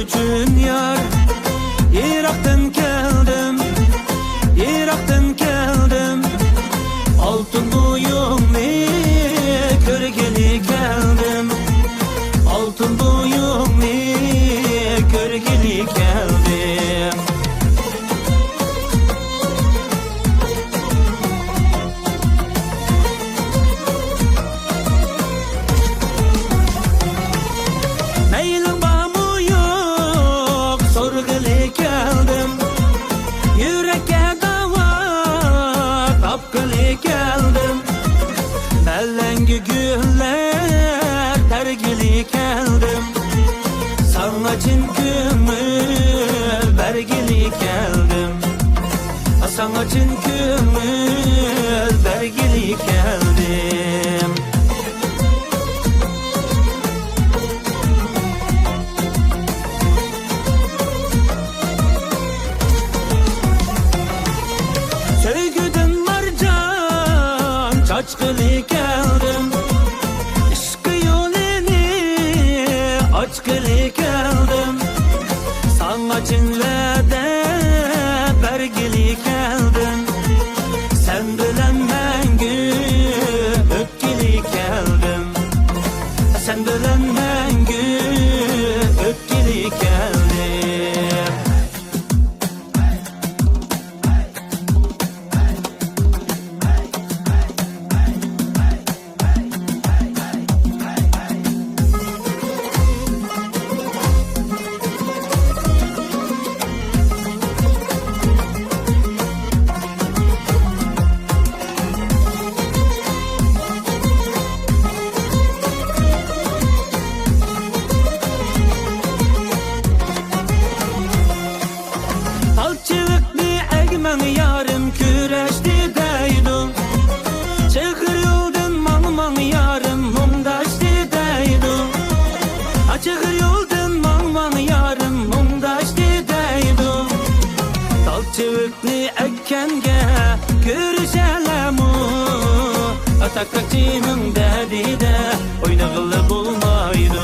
üçün yar. Irak'tan geldim, Irak'tan geldim. Altın boyumlu görgeli geldim. Altın boyumlu görgeli geldim. Meylim bağımı yok, sorgılı geldim. Yürekke dava tapkılı geldim. Mellengi güller tergili geldim. Sana cin gümül vergili geldim. Sana cin gümül vergili geldim. Söygüdün marcan çaçkılı geldim. Işkı yolunu açkılı geldim. Sana cinlerde bergili geldim. Sen bilen mengü öpgili geldim. Sen bilen mengü öpgili geldim. Talçılıklı egmen yarım küreşti deydim. Çıkır yoldan man yarım mumdaştı deydim. Çıkır yoldan man yarım mumdaştı deydim. Talçılıklı ekkenge görüşelemu. Ataktakçının derdi de oynağılı bulmaydı.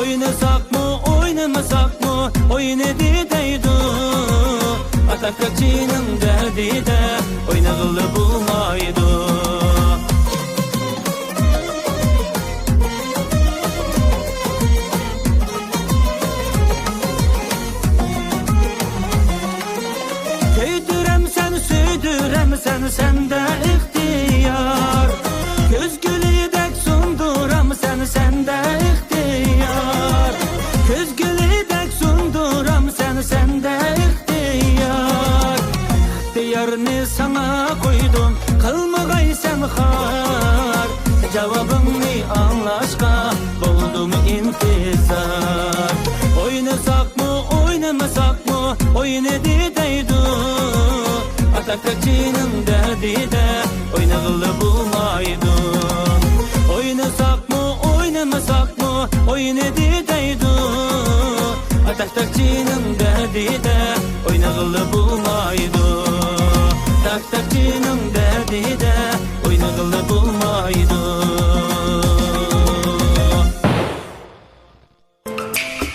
Oynasak mı oynamasak mı oynadı deydi. Ataktakçının derdi de oynağılı bulmaydı. Köydürem sen, süydürem sen, sende ihtiyar. Göz gülüydek sunduram sen, sende ihtiyar. Göz gülüydek sunduram sen, sende ihtiyar. İhtiyarını sana koydum, kılmagay sen har. Cevabını anlaşka buldum intizar. Oynasak mı oynamasak mı oynadı deydi. Ataktakçının derdi de oynağılı bulmaydı. Oynasak mı oynamasak mı oynadı deydi. Ataktakçının derdi de oynağılı bulmaydı. Ataktakçının derdi de oynağılı bulmaydı.